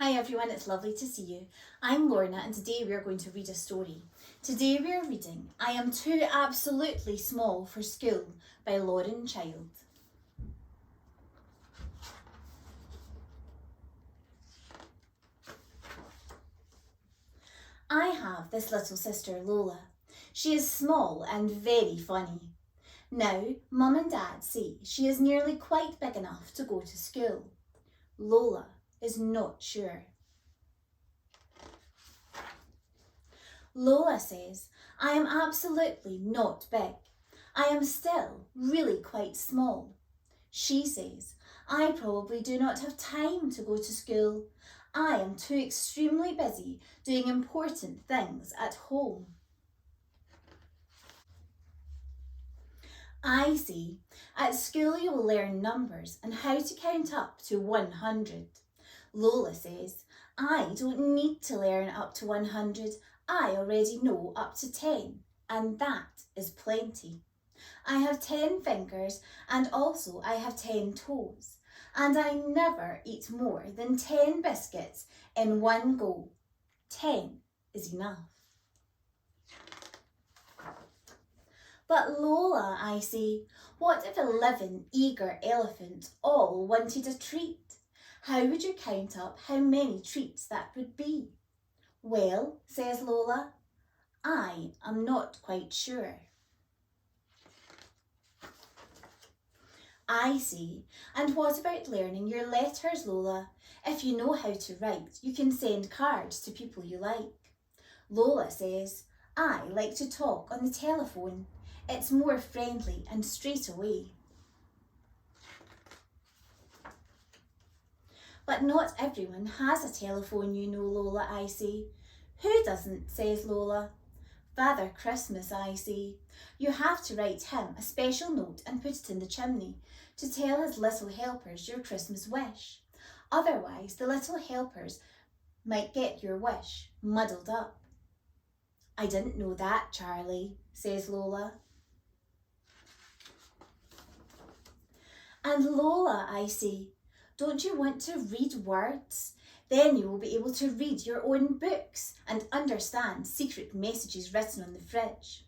Hi everyone, it's lovely to see you. I'm Lorna and today we are going to read a story. Today we are reading I Am Too Absolutely Small for School by Lauren Child. I have this little sister Lola. She is small and very funny. Now, Mum and Dad say she is nearly quite big enough to go to school. Lola is not sure. Lola says, I am absolutely not big. I am still really quite small. She says, I probably do not have time to go to school. I am too extremely busy doing important things at home. I see. At school you will learn numbers and how to count up to 100. Lola says, I don't need to learn up to 100. I already know up to 10, and that is plenty. I have 10 fingers and also I have 10 toes, and I never eat more than 10 biscuits in one go. 10 is enough. But Lola, I say, what if 11 eager elephants all wanted a treat? How would you count up how many treats that would be? Well, says Lola, I am not quite sure. I see. And what about learning your letters, Lola? If you know how to write, you can send cards to people you like. Lola says, I like to talk on the telephone. It's more friendly and straight away. But not everyone has a telephone, you know, Lola, I say. Who doesn't, says Lola. Father Christmas, I say. You have to write him a special note and put it in the chimney to tell his little helpers your Christmas wish. Otherwise, the little helpers might get your wish muddled up. I didn't know that, Charlie, says Lola. And Lola, I say, don't you want to read words? Then you will be able to read your own books and understand secret messages written on the fridge.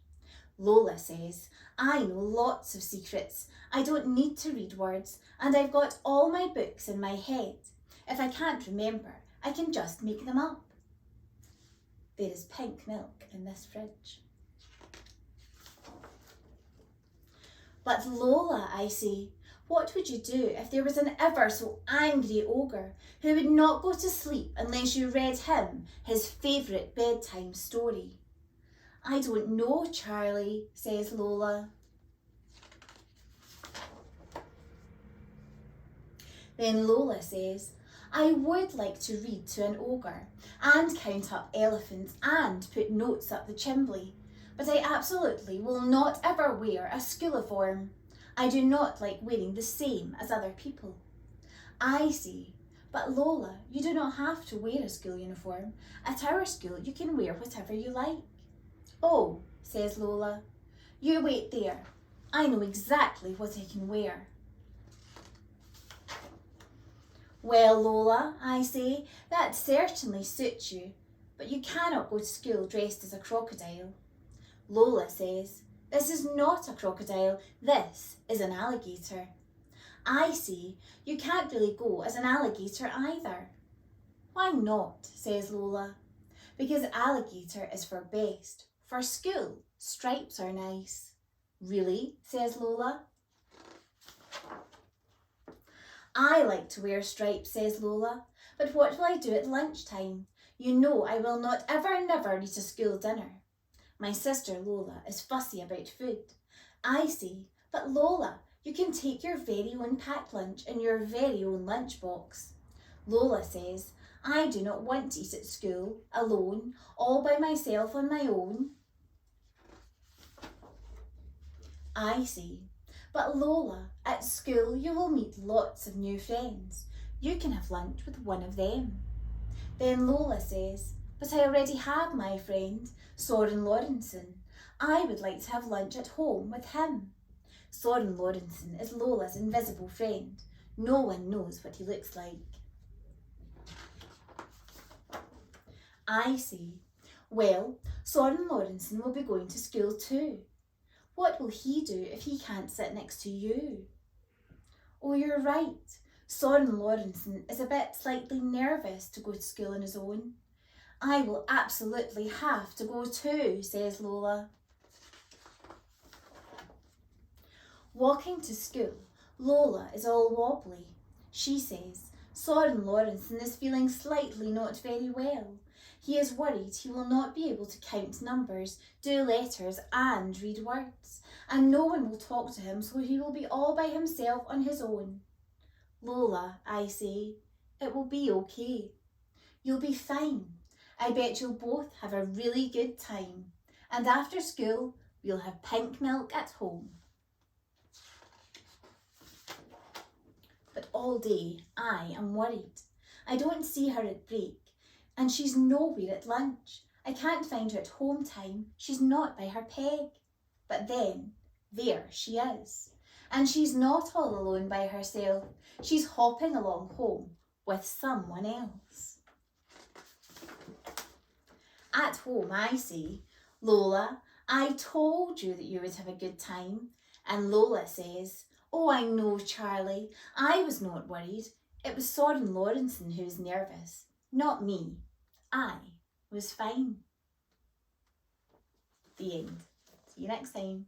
Lola says, I know lots of secrets. I don't need to read words, and I've got all my books in my head. If I can't remember, I can just make them up. There is pink milk in this fridge. But Lola, I say, what would you do if there was an ever so angry ogre who would not go to sleep unless you read him his favourite bedtime story? I don't know, Charlie, says Lola. Then Lola says, I would like to read to an ogre and count up elephants and put notes up the chimbley, but I absolutely will not ever wear a schooliform. I do not like wearing the same as other people. I see, but Lola, you do not have to wear a school uniform. At our school you can wear whatever you like. Oh, says Lola, you wait there. I know exactly what I can wear. Well, Lola, I say, that certainly suits you, but you cannot go to school dressed as a crocodile. Lola says, this is not a crocodile, this is an alligator. I say, you can't really go as an alligator either. Why not, says Lola. Because alligator is for best. For school, stripes are nice. Really, says Lola. I like to wear stripes, says Lola, but what will I do at lunchtime? You know I will not ever never eat a school dinner. My sister Lola is fussy about food. I say, but Lola, you can take your very own packed lunch in your very own lunchbox. Lola says, I do not want to eat at school, alone, all by myself on my own. I say, but Lola, at school you will meet lots of new friends. You can have lunch with one of them. Then Lola says, but I already have my friend, Soren Lawrenson. I would like to have lunch at home with him. Soren Lawrenson is Lola's invisible friend. No one knows what he looks like. I say, well, Soren Lawrenson will be going to school too. What will he do if he can't sit next to you? Oh, you're right. Soren Lawrenson is a bit slightly nervous to go to school on his own. I will absolutely have to go too, says Lola. Walking to school, Lola is all wobbly. She says, Soren Lawrenson is feeling slightly not very well. He is worried he will not be able to count numbers, do letters and read words, and no one will talk to him, so he will be all by himself on his own. Lola, I say, it will be okay. You'll be fine. I bet you'll both have a really good time. And after school, we'll have pink milk at home. But all day, I am worried. I don't see her at break, and she's nowhere at lunch. I can't find her at home time. She's not by her peg. But then, there she is. And she's not all alone by herself. She's hopping along home with someone else. At home, I say, Lola, I told you that you would have a good time. And Lola says, oh, I know, Charlie. I was not worried. It was Soren Lawrenson who was nervous, not me. I was fine. The end. See you next time.